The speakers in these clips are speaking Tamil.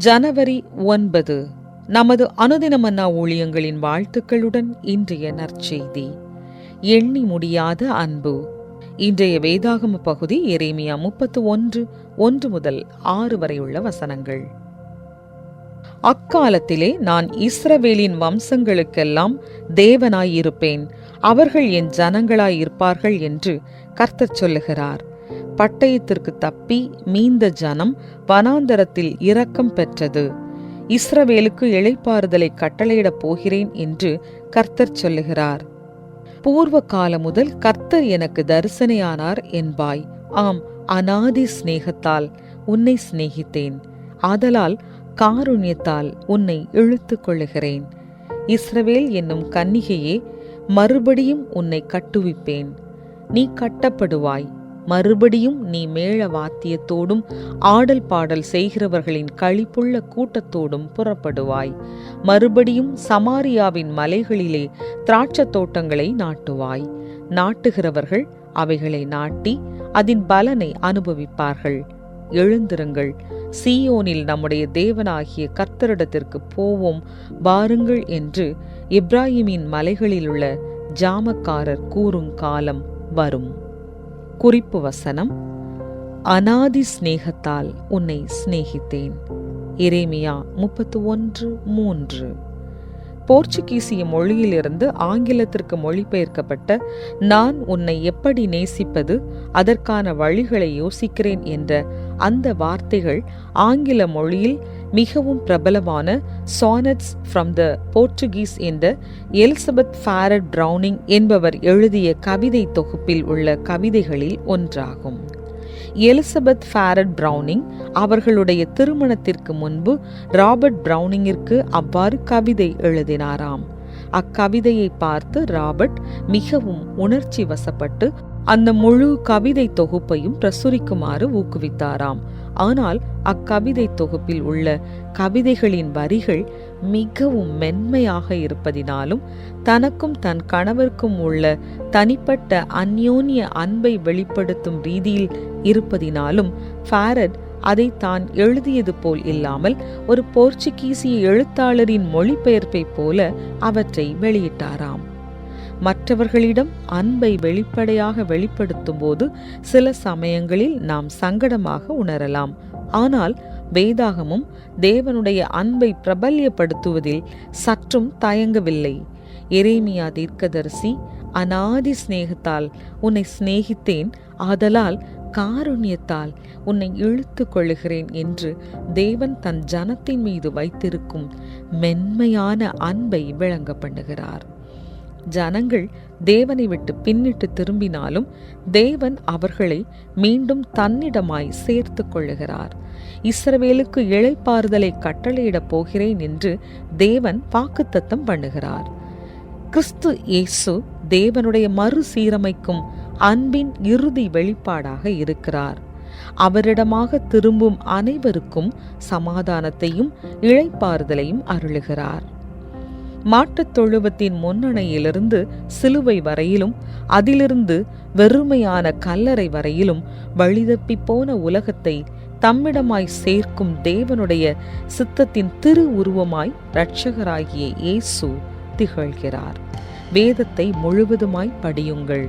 ஜனவரி 9. நமது அனுதின மன்னா ஊழியங்களின் வாழ்த்துக்களுடன் இன்றைய நற்செய்தி. எண்ணி முடியாத அன்பு. இன்றைய வேதாகம பகுதி எரேமியா 31:1 முதல் 6 வரையுள்ள வசனங்கள். அக்காலத்திலே நான் இஸ்ரவேலின் வம்சங்களுக்கெல்லாம் தேவனாயிருப்பேன், அவர்கள் என் ஜனங்களாயிருப்பார்கள் என்று கர்த்தர் சொல்லுகிறார். பட்டயத்திற்கு தப்பி மீந்த ஜனம் வனாந்தரத்தில் இரக்கம் பெற்றது. இஸ்ரவேலுக்கு இளைப்பாறுதலை கட்டளையிடப் போகிறேன் என்று கர்த்தர் சொல்லுகிறார். பூர்வ காலம் முதல் கர்த்தர் எனக்கு தரிசனையானார் என்பாய். ஆம், அநாதி சிநேகத்தால் உன்னை சிநேகித்தேன், ஆதலால் காருண்யத்தால் உன்னை இழுத்துக் கொள்ளுகிறேன். இஸ்ரவேல் என்னும் கன்னிகையே, மறுபடியும் உன்னை கட்டுவிப்பேன். நீ கட்டப்படுவாய், மறுபடியும் நீ மேள வாத்தியத்தோடும் ஆடல் பாடல் செய்கிறவர்களின் களிப்புள்ள கூட்டத்தோடும் புறப்படுவாய். மறுபடியும் சமாரியாவின் மலைகளிலே திராட்சத் தோட்டங்களை நாட்டுவாய். நாட்டுகிறவர்கள் அவைகளை நாட்டி அதன் பலனை அனுபவிப்பார்கள். எழுந்திருங்கள், சீயோனில் நம்முடைய தேவனாகிய கர்த்தரிடத்திற்கு போவோம் வாருங்கள் என்று எப்பிராயீமின் மலைகளிலுள்ள ஜாமக்காரர் கூறும் காலம் வரும். குறிப்பு வசனம்: அநாதி சிநேகத்தால் உன்னை சிநேகித்தேன். எரேமியா 31:3. போர்ச்சுகீசிய மொழியிலிருந்து ஆங்கிலத்திற்கு மொழிபெயர்க்கப்பட்ட நான் உன்னை எப்படி நேசிப்பது, அதற்கான வழிகளை யோசிக்கிறேன் என்ற அந்த வார்த்தைகள் ஆங்கில மொழியில் மிகவும் பிரபலமான சானட்ஸ் ஃப்ரம் த போர்ச்சுகீஸ் என்ற எலிசபெத் ஃபாரட் பிரவுனிங் என்பவர் எழுதிய கவிதை தொகுப்பில் உள்ள கவிதைகளில் ஒன்றாகும். எலிசபெத் ஃபாரட் பிரவுனிங் அவர்களுடைய திருமணத்திற்கு முன்பு ராபர்ட் பிரவுனிங்கிற்கு அவ்வாறு கவிதை எழுதினாராம். அக்கவிதையை பார்த்து ராபர்ட் மிகவும் உணர்ச்சி வசப்பட்டு அந்த முழு கவிதை தொகுப்பையும் பிரசுரிக்குமாறு ஊக்குவித்தாராம். ஆனால் அக்கவிதை தொகுப்பில் உள்ள கவிதைகளின் வரிகள் மிகவும் மென்மையாக இருப்பதினாலும் தனக்கும் தன் கணவருக்கும் உள்ள தனிப்பட்ட அந்யோன்ய அன்பை வெளிப்படுத்தும் ரீதியில் இருப்பதினாலும் ஃபாரட் அதை தான் எழுதியது போல் இல்லாமல் ஒரு போர்ச்சுகீசிய எழுத்தாளரின் மொழிபெயர்ப்பை போல அவற்றை வெளியிட்டாராம். மற்றவர்களிடம் அன்பை வெளிப்படையாக வெளிப்படுத்தும் போது சில சமயங்களில் நாம் சங்கடமாக உணரலாம். ஆனால் வேதாகமும் தேவனுடைய அன்பை பிரபல்யப்படுத்துவதில் சற்றும் தயங்கவில்லை. எரேமியா தீர்க்கதரிசி, அநாதி சிநேகத்தால் உன்னை சிநேகித்தேன், ஆதலால் காருண்யத்தால் உன்னை இழுத்துக் கொள்ளுகிறேன் என்று தேவன் தன் ஜனத்தின் மீது வைத்திருக்கும் மென்மையான அன்பை விளங்க பண்ணுகிறார். ஜனங்கள் தேவனை விட்டு பின்னிட்டு திரும்பினாலும் தேவன் அவர்களை மீண்டும் தன்னிடமாய் சேர்த்து கொள்ளுகிறார். இஸ்ரவேலுக்கு இளைப்பாறுதலை கட்டளையிடப் போகிறேன் என்று தேவன் வாக்குத்தத்தம் பண்ணுகிறார். கிறிஸ்து இயேசு தேவனுடைய மறுசீரமைக்கும் அன்பின் இறுதி வெளிப்பாடாக இருக்கிறார். அவரிடமாக திரும்பும் அனைவருக்கும் சமாதானத்தையும் இளைப்பாறுதலையும் அருளுகிறார். மாட்டுத் தொழுவத்தின் முன்னணையிலிருந்து சிலுவை வரையிலும், அதிலிருந்து வெறுமையான கல்லறை வரையிலும் வழிதப்பி போன உலகத்தை தம்மிடமாய் சேர்க்கும் தேவனுடைய சித்தத்தின் திரு உருவமாய் இரட்சகராகிய இயேசு திகழ்கிறார். வேதத்தை முழுவதுமாய் படியுங்கள்.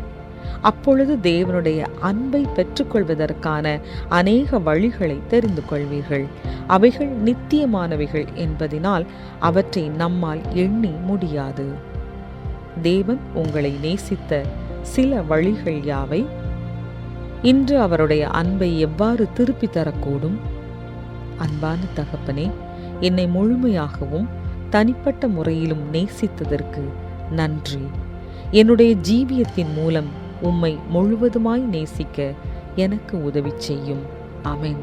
அப்பொழுது தேவனுடைய அன்பை பெற்றுக்கொள்வதற்கான அநேக வழிகளை தெரிந்து கொள்வீர்கள். அவைகள் நித்தியமானவைகள் என்பதினால் அவற்றை நம்மால் எண்ணி முடியாது. தேவன் உங்களை நேசித்த சில வழிகள் யாவை? இன்று அவருடைய அன்பை எவ்வாறு திருப்பி தரக்கூடும்? அன்பான தகப்பனே, என்னை முழுமையாகவும் தனிப்பட்ட முறையிலும் நேசித்ததற்கு நன்றி. என்னுடைய ஜீவியத்தின் மூலம் உம்மை முழுவதுமாய் நேசிக்க எனக்கு உதவி செய்யும். ஆமென்.